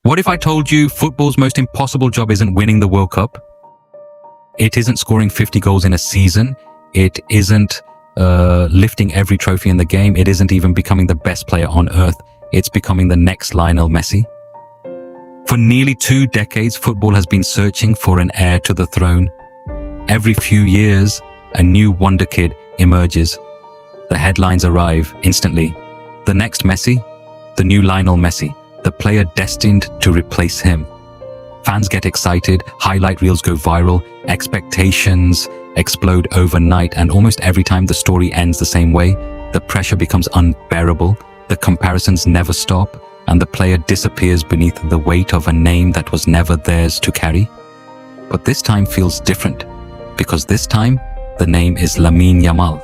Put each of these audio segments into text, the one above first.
What if I told you football's most impossible job isn't winning the World Cup? It isn't scoring 50 goals in a season. It isn't lifting every trophy in the game. It isn't even becoming the best player on earth. It's becoming the next Lionel Messi. For nearly 2 decades, football has been searching for an heir to the throne. Every few years, a new wonder kid emerges. The headlines arrive instantly. The next Messi, the new Lionel Messi, the player destined to replace him. Fans get excited, highlight reels go viral, expectations explode overnight, and almost every time the story ends the same way, the pressure becomes unbearable, the comparisons never stop, and the player disappears beneath the weight of a name that was never theirs to carry. But this time feels different, because this time, the name is Lamine Yamal.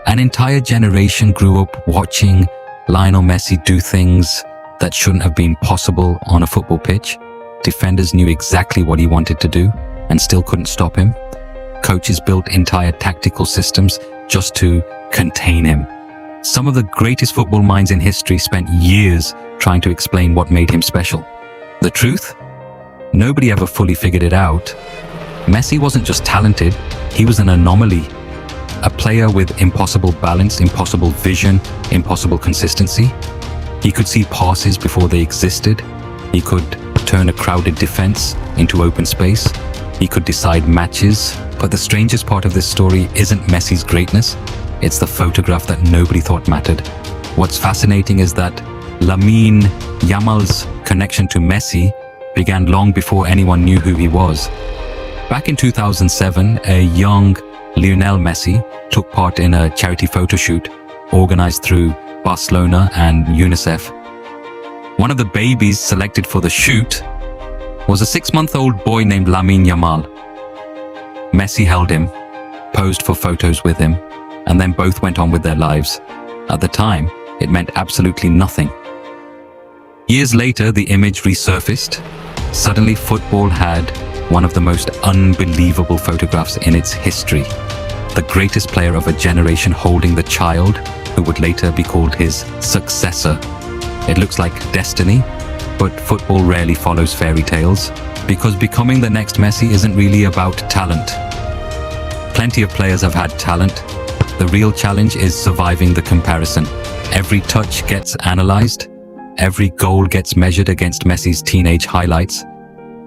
An entire generation grew up watching Lionel Messi do things that shouldn't have been possible on a football pitch. Defenders knew exactly what he wanted to do and still couldn't stop him. Coaches built entire tactical systems just to contain him. Some of the greatest football minds in history spent years trying to explain what made him special. The truth? Nobody ever fully figured it out. Messi wasn't just talented, he was an anomaly. A player with impossible balance, impossible vision, impossible consistency. He could see passes before they existed. He could turn a crowded defense into open space. He could decide matches. But the strangest part of this story isn't Messi's greatness. It's the photograph that nobody thought mattered. What's fascinating is that Lamine Yamal's connection to Messi began long before anyone knew who he was. Back in 2007, a young Lionel Messi took part in a charity photo shoot organized through Barcelona and UNICEF. One of the babies selected for the shoot was a 6-month-old boy named Lamine Yamal. Messi held him, posed for photos with him, and then both went on with their lives. At the time, it meant absolutely nothing. Years later, the image resurfaced. Suddenly, football had one of the most unbelievable photographs in its history. The greatest player of a generation holding the child who would later be called his successor. It looks like destiny, but football rarely follows fairy tales, because becoming the next Messi isn't really about talent. Plenty of players have had talent. The real challenge is surviving the comparison. Every touch gets analyzed. Every goal gets measured against Messi's teenage highlights.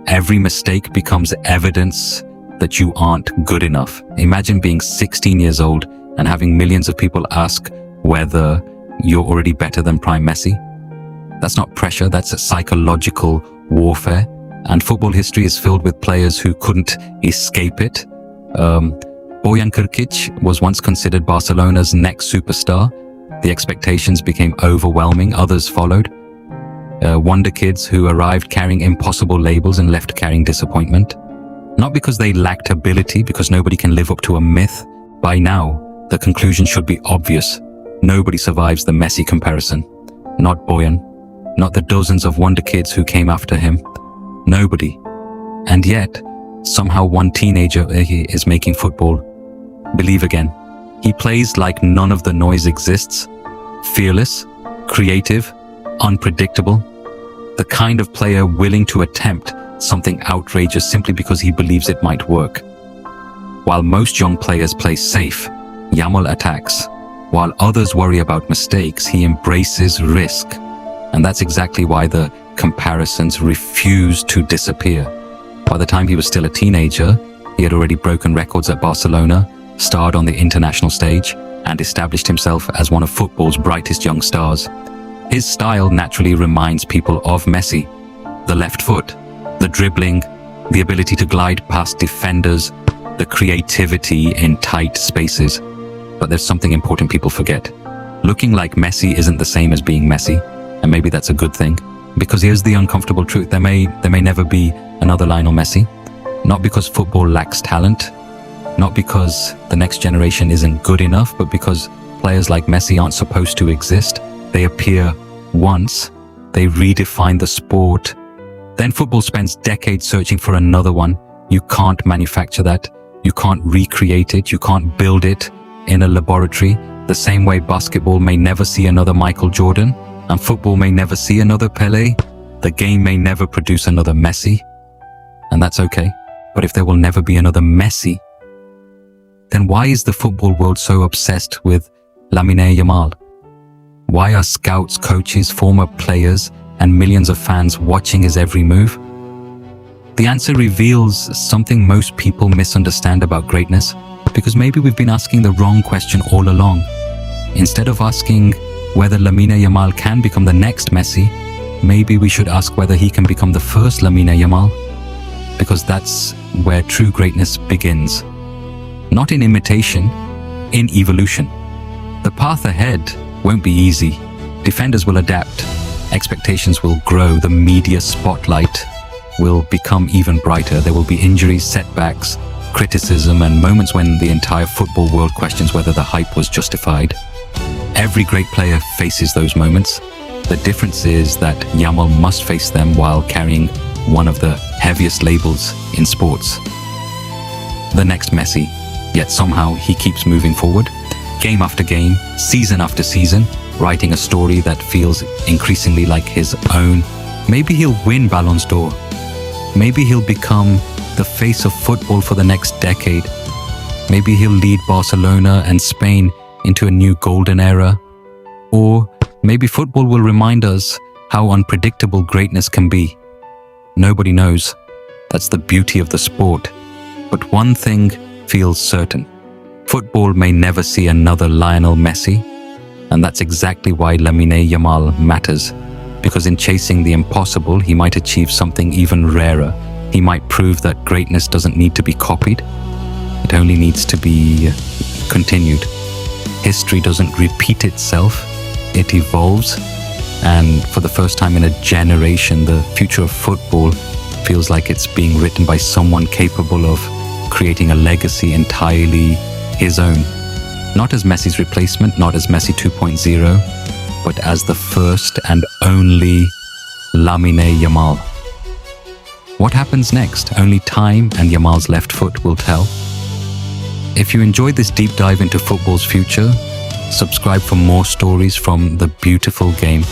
Every mistake becomes evidence that you aren't good enough. Imagine being 16 years old and having millions of people ask whether you're already better than prime Messi. That's not pressure, that's a psychological warfare. And football history is filled with players who couldn't escape it. Bojan Krkić was once considered Barcelona's next superstar. The expectations became overwhelming, others followed. Wonder kids who arrived carrying impossible labels and left carrying disappointment. Not because they lacked ability, because nobody can live up to a myth. By now, the conclusion should be obvious. Nobody survives the Messi comparison. Not Bojan, not the dozens of wonder kids who came after him. Nobody. And yet, somehow one teenager is making football believe again. He plays like none of the noise exists. Fearless, creative, unpredictable. The kind of player willing to attempt something outrageous simply because he believes it might work. While most young players play safe, Yamal attacks. While others worry about mistakes, he embraces risk. And that's exactly why the comparisons refuse to disappear. By the time he was still a teenager, he had already broken records at Barcelona, starred on the international stage, and established himself as one of football's brightest young stars. His style naturally reminds people of Messi. The left foot, the dribbling, the ability to glide past defenders, the creativity in tight spaces. But there's something important people forget. Looking like Messi isn't the same as being Messi, and maybe that's a good thing. Because here's the uncomfortable truth, there may never be another Lionel Messi. Not because football lacks talent, not because the next generation isn't good enough, but because players like Messi aren't supposed to exist. They appear once, they redefine the sport. Then football spends decades searching for another one. You can't manufacture that. You can't recreate it. You can't build it in a laboratory. The same way basketball may never see another Michael Jordan, and football may never see another Pelé. The game may never produce another Messi, and that's okay. But if there will never be another Messi, then why is the football world so obsessed with Lamine Yamal? Why are scouts, coaches, former players, and millions of fans watching his every move? The answer reveals something most people misunderstand about greatness, because maybe we've been asking the wrong question all along. Instead of asking whether Lamine Yamal can become the next Messi, maybe we should ask whether he can become the first Lamine Yamal, because that's where true greatness begins. Not in imitation, in evolution. The path ahead won't be easy. Defenders will adapt, expectations will grow, the media spotlight will become even brighter. There will be injuries, setbacks, criticism, and moments when the entire football world questions whether the hype was justified. Every great player faces those moments. The difference is that Yamal must face them while carrying one of the heaviest labels in sports. The next Messi, yet somehow he keeps moving forward, game after game, season after season, writing a story that feels increasingly like his own. Maybe he'll win Ballon d'Or. Maybe he'll become the face of football for the next decade. Maybe he'll lead Barcelona and Spain into a new golden era. Or maybe football will remind us how unpredictable greatness can be. Nobody knows. That's the beauty of the sport. But one thing feels certain. Football may never see another Lionel Messi, and that's exactly why Lamine Yamal matters. Because in chasing the impossible, he might achieve something even rarer. He might prove that greatness doesn't need to be copied. It only needs to be continued. History doesn't repeat itself, it evolves. And for the first time in a generation, the future of football feels like it's being written by someone capable of creating a legacy entirely his own. Not as Messi's replacement, not as Messi 2.0, but as the first and only Lamine Yamal. What happens next? Only time and Yamal's left foot will tell. If you enjoyed this deep dive into football's future, subscribe for more stories from the beautiful game.